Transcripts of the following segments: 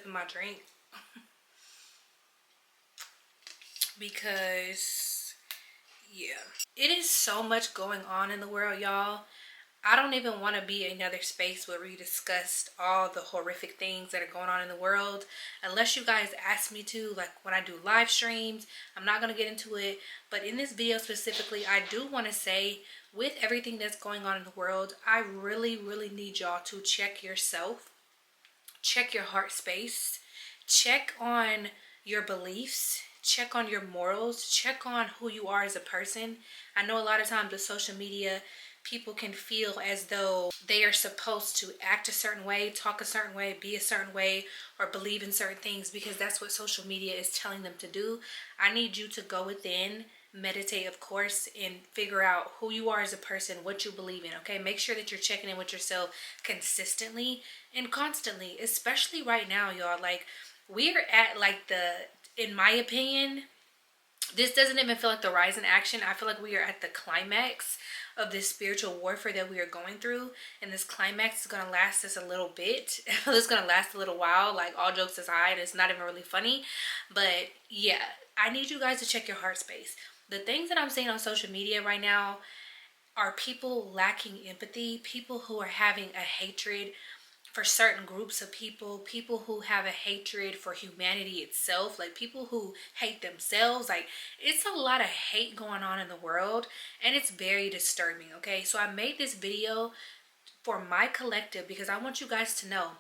sipping my drink because, yeah, it is so much going on in the world, y'all. I don't even want to be another space where we discussed all the horrific things that are going on in the world. Unless you guys ask me to, like when I do live streams, I'm not going to get into it. But in this video specifically, I do want to say, with everything that's going on in the world, I really, really need y'all to check yourself. Check your heart space. Check on your beliefs. Check on your morals. Check on who you are as a person. I know a lot of times with social media, people can feel as though they are supposed to act a certain way, talk a certain way, be a certain way, or believe in certain things because that's what social media is telling them to do. I need you to go within, meditate, of course, and figure out who you are as a person, what you believe in, okay? Make sure that you're checking in with yourself consistently and constantly, especially right now, y'all. Like, we're at like in my opinion, this doesn't even feel like the rise in action. I feel like we are at the climax of this spiritual warfare that we are going through, and this climax is going to last us a little bit. I feel it's going to last a little while, like all jokes aside. It's not even really funny, but yeah, I need you guys to check your heart space. The things that I'm seeing on social media right now are people lacking empathy, people who are having a hatred for certain groups of people, people who have a hatred for humanity itself, like people who hate themselves. Like, it's a lot of hate going on in the world, and it's very disturbing, okay? So I made this video for my collective because I want you guys to know,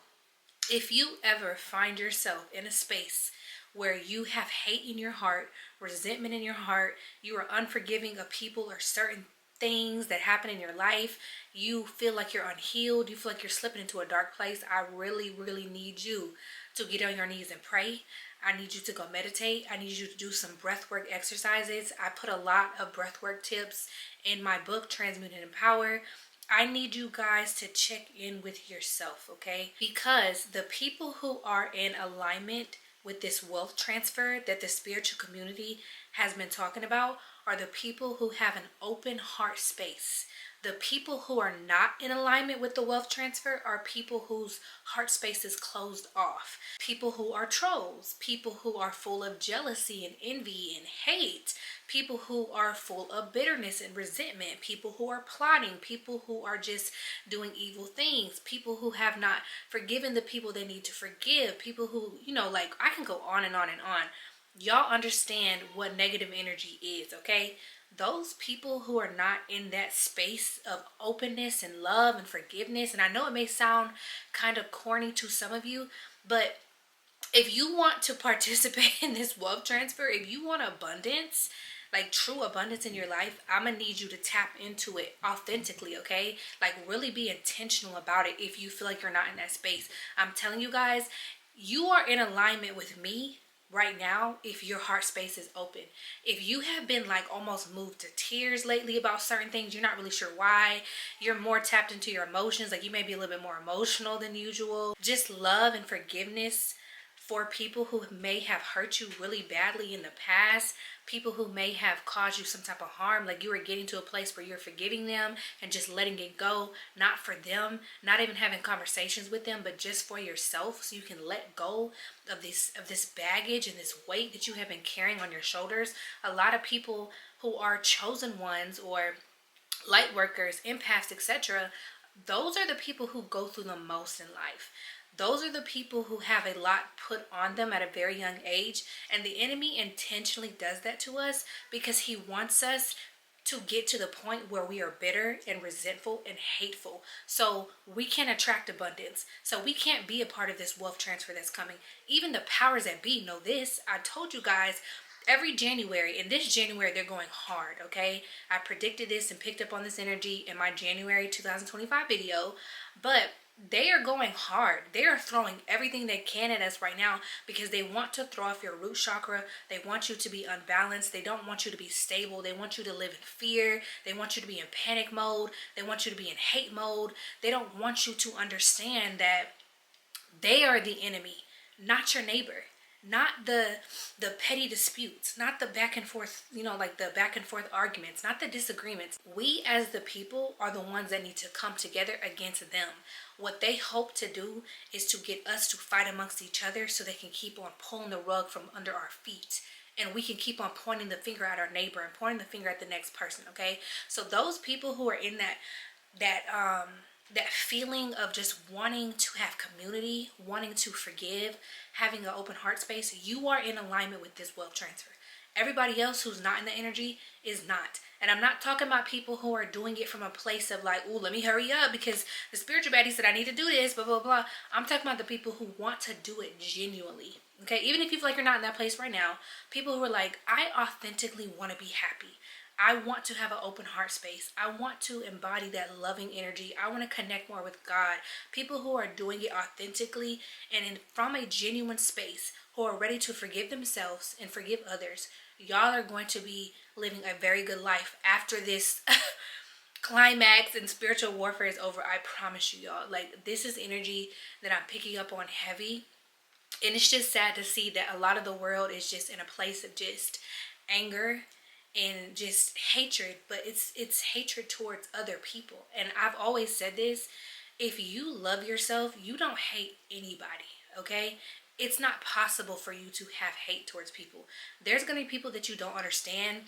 if you ever find yourself in a space where you have hate in your heart, resentment in your heart, you are unforgiving of people or certain things that happen in your life, you feel like you're unhealed, you feel like you're slipping into a dark place, I really, really need you to get on your knees and pray. I need you to go meditate. I need you to do some breathwork exercises. I put a lot of breathwork tips in my book, Transmute Empower. I need you guys to check in with yourself, okay? Because the people who are in alignment with this wealth transfer that the spiritual community has been talking about are the people who have an open heart space. The people who are not in alignment with the wealth transfer are people whose heart space is closed off. People who are trolls, people who are full of jealousy and envy and hate, people who are full of bitterness and resentment, people who are plotting, people who are just doing evil things, people who have not forgiven the people they need to forgive, people who, you know, like, I can go on and on and on. Y'all understand what negative energy is, okay? Those people who are not in that space of openness and love and forgiveness, and I know it may sound kind of corny to some of you, but if you want to participate in this wealth transfer, if you want abundance, like true abundance in your life, I'm gonna need you to tap into it authentically, okay? Like, really be intentional about it if you feel like you're not in that space. I'm telling you guys, you are in alignment with me right now if your heart space is open. If you have been like almost moved to tears lately about certain things, you're not really sure why, you're more tapped into your emotions, like you may be a little bit more emotional than usual, just love and forgiveness for people who may have hurt you really badly in the past, people who may have caused you some type of harm, like you are getting to a place where you're forgiving them and just letting it go, not for them, not even having conversations with them, but just for yourself, so you can let go of this baggage and this weight that you have been carrying on your shoulders. A lot of people who are chosen ones or light workers, empaths, etc., those are the people who go through the most in life. Those are the people who have a lot put on them at a very young age, and the enemy intentionally does that to us because he wants us to get to the point where we are bitter and resentful and hateful, so we can attract abundance, so we can't be a part of this wealth transfer that's coming. Even the powers that be know this. I told you guys, every January, in this January, they're going hard, okay? I predicted this and picked up on this energy in my January 2025 video, but they are going hard. They are throwing everything they can at us right now because they want to throw off your root chakra. They want you to be unbalanced. They don't want you to be stable. They want you to live in fear. They want you to be in panic mode. They want you to be in hate mode. They don't want you to understand that they are the enemy, not your neighbor. not the petty disputes, not the back and forth, like the back and forth arguments, not the disagreements. We as the people are the ones that need to come together against them. What they hope to do is to get us to fight amongst each other so they can keep on pulling the rug from under our feet, and we can keep on pointing the finger at our neighbor and pointing the finger at the next person. Okay, so those people who are in that feeling of just wanting to have community, wanting to forgive, having an open heart space, you are in alignment with this wealth transfer. Everybody else who's not in the energy is not. And I'm not talking about people who are doing it from a place of like, oh, let me hurry up because the spiritual baddie said I need to do this, blah, blah, blah. I'm talking about the people who want to do it genuinely. Okay, even if you feel like you're not in that place right now, people who are like, I authentically want to be happy. I want to have an open heart space. I want to embody that loving energy. I want to connect more with God. People who are doing it authentically and from a genuine space, who are ready to forgive themselves and forgive others. Y'all are going to be living a very good life after this climax and spiritual warfare is over. I promise you, y'all. Like, this is energy that I'm picking up on heavy. And it's just sad to see that a lot of the world is just in a place of just anger and just hatred, but it's hatred towards other people. And I've always said this, if you love yourself, you don't hate anybody, okay? It's not possible for you to have hate towards people. There's going to be people that you don't understand.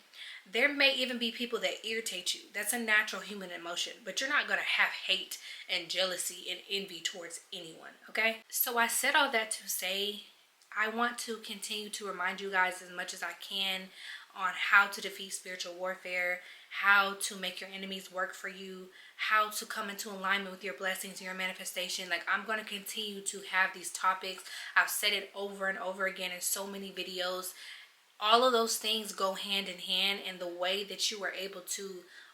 There may even be people that irritate you. That's a natural human emotion, but you're not going to have hate and jealousy and envy towards anyone, okay? So I said all that to say, I want to continue to remind you guys as much as I can on how to defeat spiritual warfare, how to make your enemies work for you, how to come into alignment with your blessings and your manifestation. Like, I'm going to continue to have these topics. I've said it over and over again in so many videos. All of those things go hand in hand, and the way that you are able to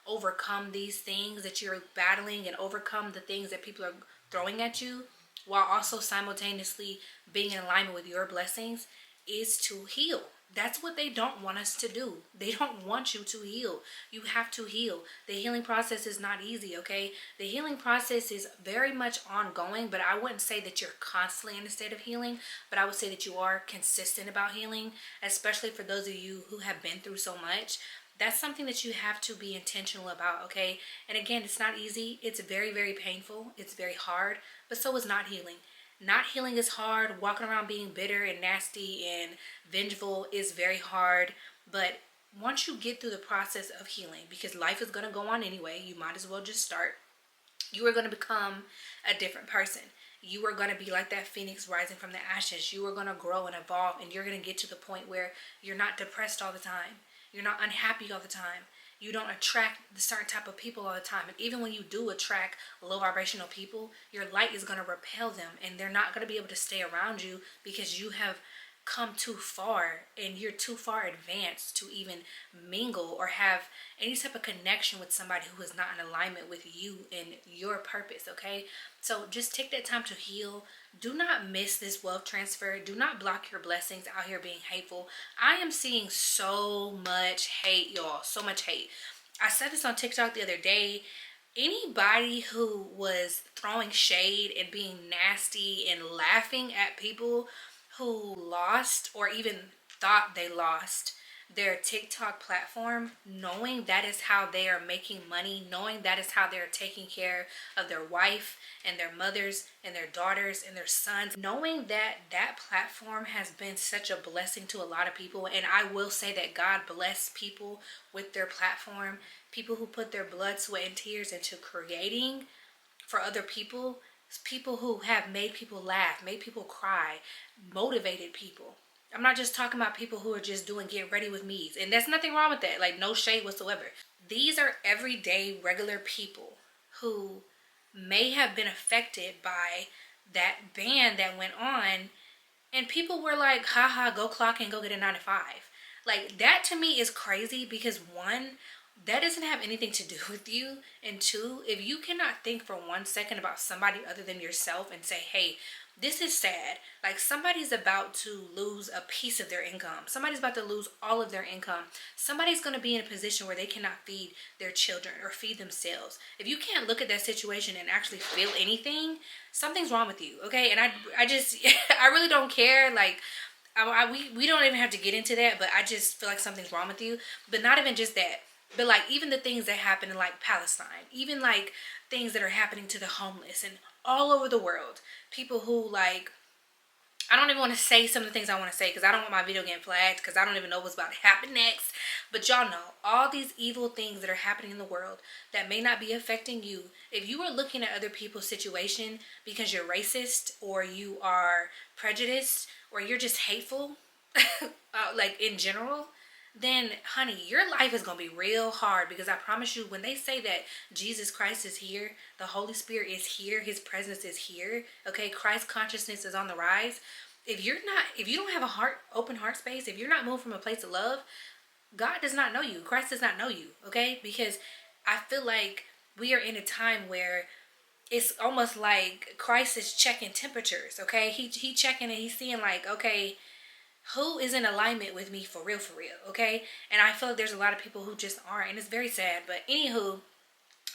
overcome these things that you're battling and overcome the things that people are throwing at you while also simultaneously being in alignment with your blessings is to heal. That's what they don't want us to do. They don't want you to heal. You have to heal. The healing process is not easy, okay? The healing process is very much ongoing, but I wouldn't say that you're constantly in a state of healing, but I would say that you are consistent about healing, especially for those of you who have been through so much. That's something that you have to be intentional about, okay? And again, it's not easy. It's very, very painful. It's very hard, but so is not healing. Not healing is hard. Walking around being bitter and nasty and vengeful is very hard. But once you get through the process of healing, because life is going to go on anyway, you might as well just start. You are going to become a different person. You are going to be like that phoenix rising from the ashes. You are going to grow and evolve, and you're going to get to the point where you're not depressed all the time. You're not unhappy all the time. You don't attract the certain type of people all the time. And even when you do attract low vibrational people, your light is going to repel them, and they're not going to be able to stay around you because you have come too far and you're too far advanced to even mingle or have any type of connection with somebody who is not in alignment with you and your purpose, okay? So just take that time to heal. Do not miss this wealth transfer. Do not block your blessings out here being hateful. I am seeing so much hate, y'all. So much hate. I said this on TikTok the other day. Anybody who was throwing shade and being nasty and laughing at people who lost or even thought they lost their TikTok platform, knowing that is how they are making money, knowing that is how they're taking care of their wife and their mothers and their daughters and their sons, knowing that that platform has been such a blessing to a lot of people. And I will say that God bless people with their platform, people who put their blood, sweat, and tears into creating for other people. People who have made people laugh, made people cry, motivated people. I'm not just talking about people who are just doing get ready with me's, and there's nothing wrong with that, like no shade whatsoever. These are everyday regular people who may have been affected by that ban that went on, and people were like, haha, go clock and go get a 9 to 5. Like, that to me is crazy, because one, that doesn't have anything to do with you. And two, if you cannot think for 1 second about somebody other than yourself and say, hey, this is sad. Like, somebody's about to lose a piece of their income. Somebody's about to lose all of their income. Somebody's going to be in a position where they cannot feed their children or feed themselves. If you can't look at that situation and actually feel anything, something's wrong with you, okay? And I just, I really don't care. Like, We don't even have to get into that, but I just feel like something's wrong with you. But not even just that, but like even the things that happen in like Palestine, even like things that are happening to the homeless and all over the world, people who like, I don't even want to say some of the things I want to say because I don't want my video getting flagged because I don't even know what's about to happen next. But y'all know all these evil things that are happening in the world that may not be affecting you. If you are looking at other people's situation because you're racist or you are prejudiced or you're just hateful, like in general, then honey, your life is going to be real hard because I promise you, when they say that Jesus Christ is here, the Holy Spirit is here, his presence is here, okay, Christ consciousness is on the rise. If you don't have a open heart space, if you're not moving from a place of love, God does not know you. Christ does not know you, okay? Because I feel like we are in a time where it's almost like Christ is checking temperatures, okay? He checking and he's seeing like, okay, who is in alignment with me for real, okay? And I feel like there's a lot of people who just aren't, and it's very sad. But anywho,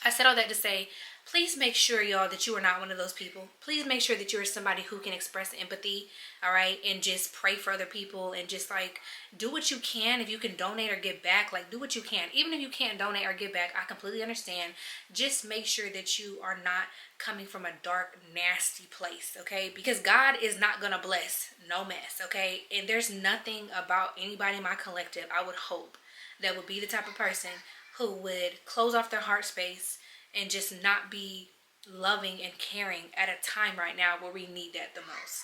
I said all that to say, please make sure, y'all, that you are not one of those people. Please make sure that you are somebody who can express empathy, all right, and just pray for other people and just like do what you can. If you can donate or give back, like do what you can. Even if you can't donate or give back, I completely understand. Just make sure that you are not coming from a dark, nasty place, okay? Because God is not gonna bless no mess, okay? And there's nothing about anybody in my collective, I would hope, that would be the type of person who would close off their heart space and just not be loving and caring at a time right now where we need that the most.